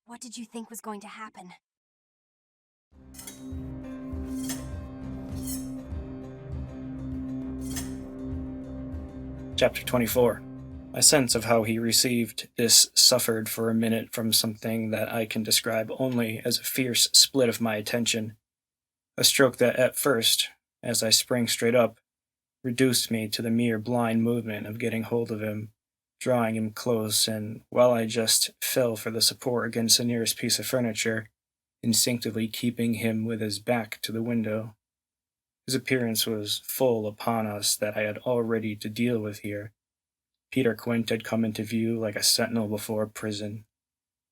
What did you think was going to happen? Chapter 24. My sense of how he received this suffered for a minute from something that I can describe only as a fierce split of my attention. A stroke that at first, as I sprang straight up, reduced me to the mere blind movement of getting hold of him, drawing him close, and while I just fell for the support against the nearest piece of furniture, instinctively keeping him with his back to the window. His appearance was full upon us that I had already to deal with here. Peter Quint had come into view like a sentinel before a prison.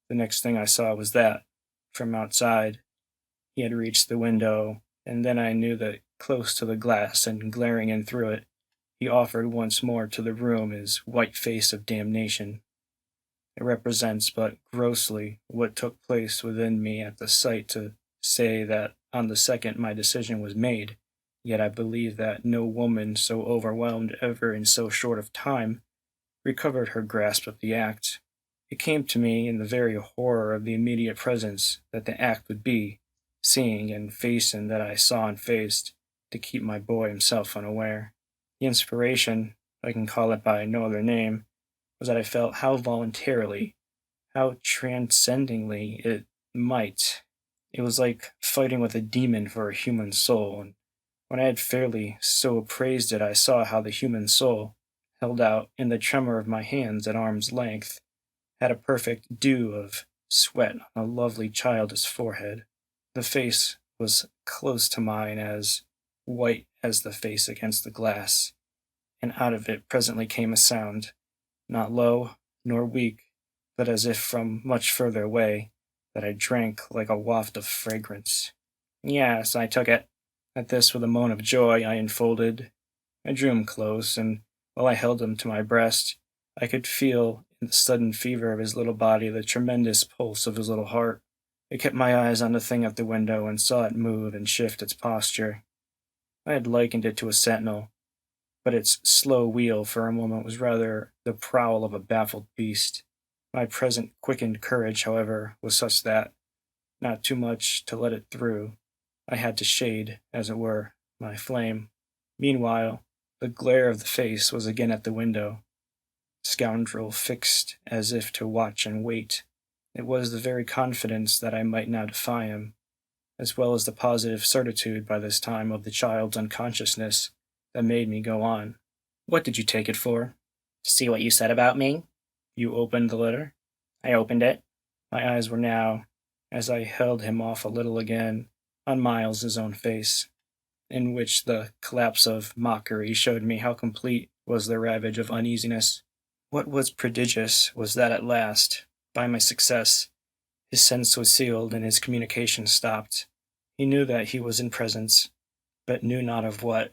The next thing I saw was that, from outside, he had reached the window, and then I knew that close to the glass and glaring in through it, he offered once more to the room his white face of damnation. It represents but grossly what took place within me at the sight to say that on the second my decision was made, yet I believe that no woman so overwhelmed ever in so short of time recovered her grasp of the act. It came to me in the very horror of the immediate presence that the act would be, seeing and facing that I saw and faced, to keep my boy himself unaware. The inspiration, if I can call it by no other name, was that I felt how voluntarily, how transcendingly it might. It was like fighting with a demon for a human soul, and when I had fairly so appraised it, I saw how the human soul, held out in the tremor of my hands at arm's length, had a perfect dew of sweat on a lovely childish forehead. The face was close to mine, as white as the face against the glass, and out of it presently came a sound, not low nor weak, but as if from much further away, that I drank like a waft of fragrance. Yes, I took it. At this, with a moan of joy, I drew him close, and while I held him to my breast, I could feel in the sudden fever of his little body the tremendous pulse of his little heart. I kept my eyes on the thing at the window and saw it move and shift its posture. I had likened it to a sentinel, but its slow wheel for a moment was rather the prowl of a baffled beast. My present quickened courage, however, was such that, not too much to let it through, I had to shade, as it were, my flame. Meanwhile, the glare of the face was again at the window. Scoundrel fixed as if to watch and wait. It was the very confidence that I might now defy him, as well as the positive certitude by this time of the child's unconsciousness, that made me go on. What did you take it for? To see what you said about me? You opened the letter? I opened it. My eyes were now, as I held him off a little again, on Miles's own face, in which the collapse of mockery showed me how complete was the ravage of uneasiness. What was prodigious was that at last, by my success, his sense was sealed and his communication stopped. He knew that he was in presence, but knew not of what,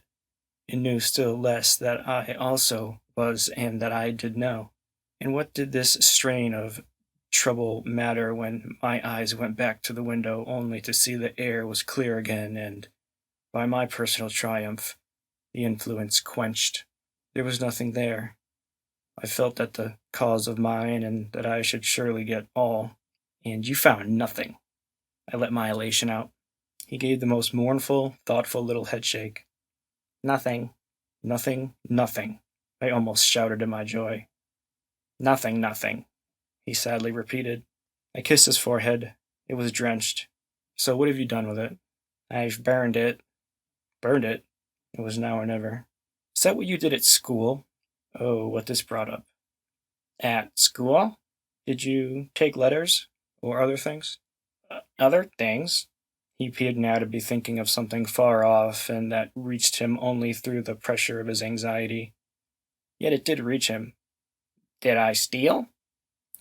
and knew still less that I also was and that I did know. And what did this strain of trouble matter when my eyes went back to the window only to see the air was clear again and, by my personal triumph, the influence quenched? There was nothing there. I felt that the cause of mine and that I should surely get all. And you found nothing. I let my elation out. He gave the most mournful, thoughtful little headshake. Nothing, nothing, nothing, I almost shouted in my joy. Nothing, nothing, he sadly repeated. I kissed his forehead. It was drenched. So what have you done with it? I've burned it. Burned it? It was now or never. Is that what you did at school? Oh, what this brought up. At school? Did you take letters? Or other things? Other things? He appeared now to be thinking of something far off, and that reached him only through the pressure of his anxiety. Yet it did reach him. Did I steal?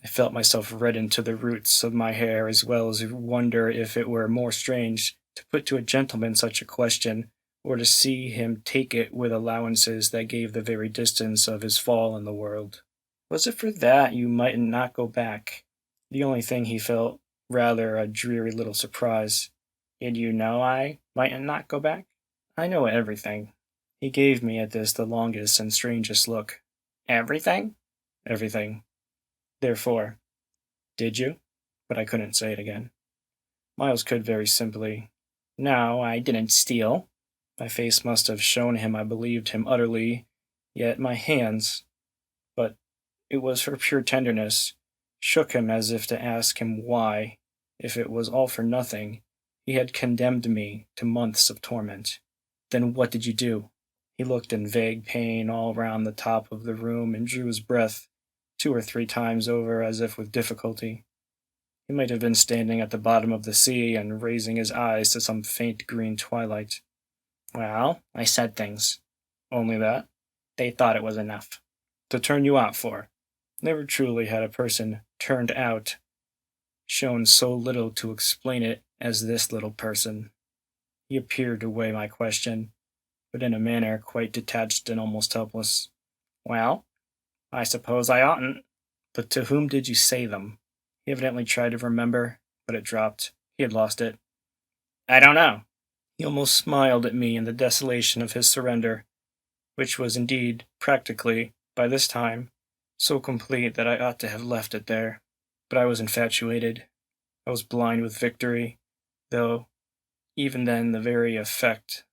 I felt myself redden to the roots of my hair, as well as wonder if it were more strange to put to a gentleman such a question, or to see him take it with allowances that gave the very distance of his fall in the world. Was it for that you mightn't not go back? The only thing he felt rather a dreary little surprise. Did you know I mightn't not go back? I know everything. He gave me at this the longest and strangest look. Everything? Everything. Therefore, did you? but I couldn't say it again. Miles could very simply. No, I didn't steal. My face must have shown him I believed him utterly, yet my hands, but it was for pure tenderness, shook him as if to ask him why, if it was all for nothing, he had condemned me to months of torment. Then what did you do? He looked in vague pain all round the top of the room and drew his breath 2 or 3 times over as if with difficulty. He might have been standing at the bottom of the sea and raising his eyes to some faint green twilight. Well, I said things. Only that? They thought it was enough. To turn you out for. Never truly had a person turned out shown so little to explain it as this little person. He appeared to weigh my question, but in a manner quite detached and almost helpless. Well, I suppose I oughtn't. But to whom did you say them? He evidently tried to remember, but it dropped. He had lost it. I don't know. He almost smiled at me in the desolation of his surrender, which was indeed, practically, by this time, so complete that I ought to have left it there. But I was infatuated. I was blind with victory, though even then the very effect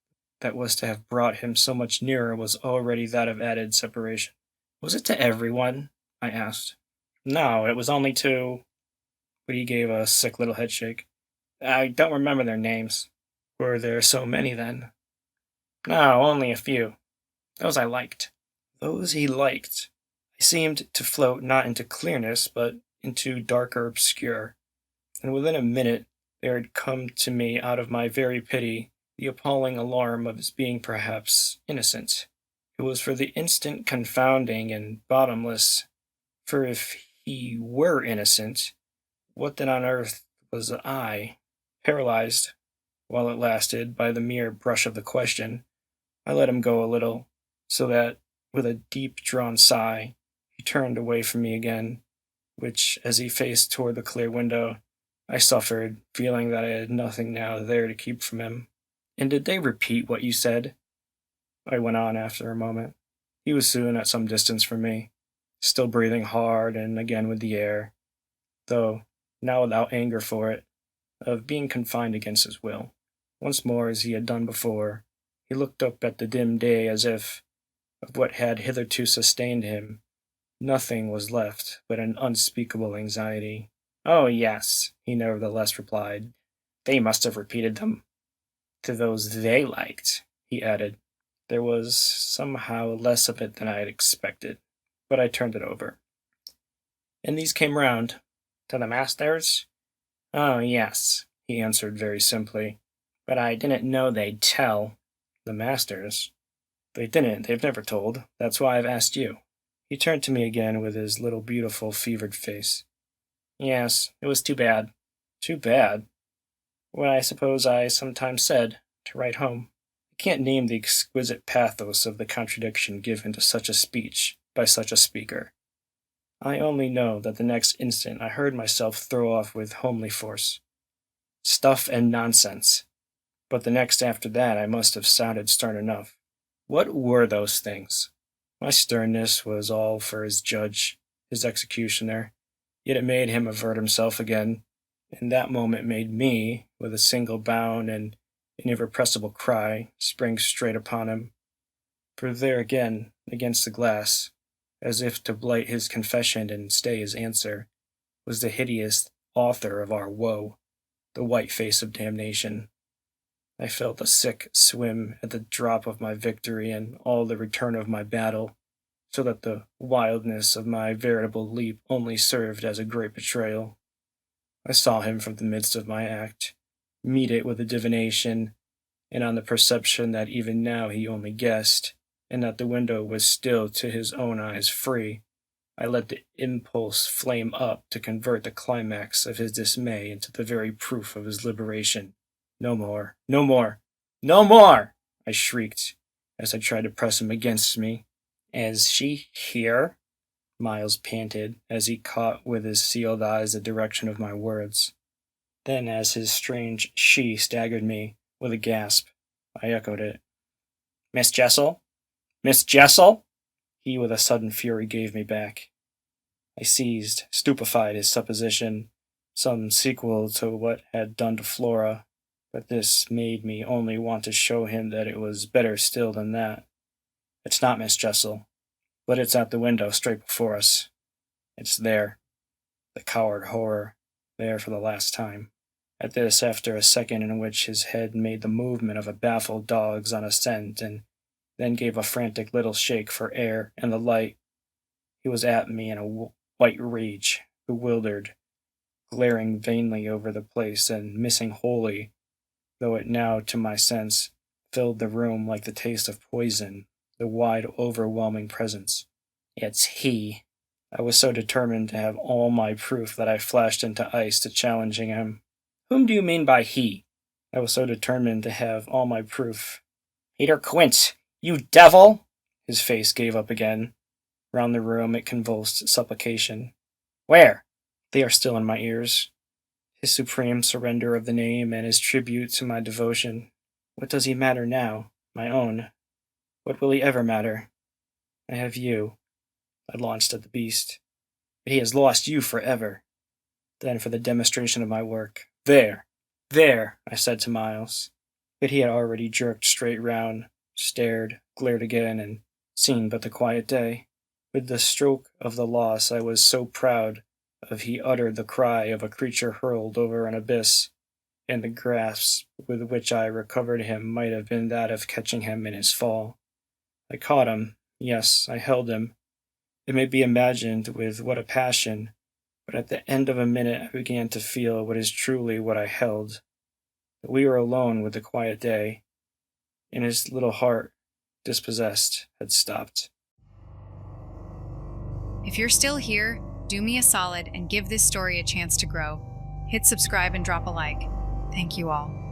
that was to have brought him so much nearer was already that of added separation. Was it to everyone? I asked. No, it was only to... But he gave a sick little headshake. I don't remember their names. Were there so many then? No, only a few. Those I liked. Those he liked. I seemed to float not into clearness, but into darker obscure. And within a minute there had come to me out of my very pity the appalling alarm of his being perhaps innocent. It was for the instant confounding and bottomless, for if he were innocent, what then on earth was I? Paralyzed, while it lasted, by the mere brush of the question, I let him go a little, so that, with a deep-drawn sigh, he turned away from me again, which, as he faced toward the clear window, I suffered, feeling that I had nothing now there to keep from him. And did they repeat what you said? I went on after a moment. He was soon at some distance from me, still breathing hard and again with the air, though now without anger for it, of being confined against his will. Once more, as he had done before, he looked up at the dim day as if, of what had hitherto sustained him, nothing was left but an unspeakable anxiety. Oh, yes, he nevertheless replied. They must have repeated them. To those they liked, he added. There was somehow less of it than I had expected, but I turned it over. And these came round. To the masters? Oh, yes, he answered very simply. But I didn't know they'd tell. The masters? They didn't. They've never told. That's why I've asked you. He turned to me again with his little beautiful fevered face. Yes, it was too bad. Too bad? What I suppose I sometimes said, to write home. I can't name the exquisite pathos of the contradiction given to such a speech by such a speaker. I only know that the next instant I heard myself throw off with homely force. Stuff and nonsense. But the next after that I must have sounded stern enough. What were those things? My sternness was all for his judge, his executioner, yet it made him avert himself again, and that moment made me, with a single bound and an irrepressible cry, spring straight upon him. For there again, against the glass, as if to blight his confession and stay his answer, was the hideous author of our woe, the white face of damnation. I felt a sick swim at the drop of my victory and all the return of my battle, so that the wildness of my veritable leap only served as a great betrayal. I saw him from the midst of my act, meet it with a divination, and on the perception that even now he only guessed, and that the window was still to his own eyes free, I let the impulse flame up to convert the climax of his dismay into the very proof of his liberation. No more, no more, no more! I shrieked, as I tried to press him against me. Is she here? Miles panted, as he caught with his sealed eyes the direction of my words. Then, as his strange she staggered me, with a gasp, I echoed it. Miss Jessel? Miss Jessel? He, with a sudden fury, gave me back. I seized, stupefied, his supposition, some sequel to what had done to Flora, but this made me only want to show him that it was better still than that. It's not Miss Jessel, but it's at the window straight before us. It's there, the coward horror, there for the last time. At this, after a second in which his head made the movement of a baffled dog's on a scent and then gave a frantic little shake for air and the light, he was at me in a white rage, bewildered, glaring vainly over the place and missing wholly, though it now, to my sense, filled the room like the taste of poison, the wide, overwhelming presence. It's he. I was so determined to have all my proof that I flashed into ice to challenging him. Whom do you mean by he? I was so determined to have all my proof. Peter Quince, you devil! His face gave up again. Round the room it convulsed supplication. Where? They are still in my ears. His supreme surrender of the name and his tribute to my devotion. What does he matter now? My own. What will he ever matter? I have you. I launched at the beast. But he has lost you forever. Then for the demonstration of my work. There! There! I said to Miles. But he had already jerked straight round, stared, glared again, and seen but the quiet day. With the stroke of the loss I was so proud of he uttered the cry of a creature hurled over an abyss, and the grasp with which I recovered him might have been that of catching him in his fall. I caught him, yes, I held him. It may be imagined with what a passion, but at the end of a minute I began to feel what is truly what I held. That we were alone with the quiet day, and his little heart, dispossessed, had stopped. If you're still here, do me a solid and give this story a chance to grow. Hit subscribe and drop a like. Thank you all.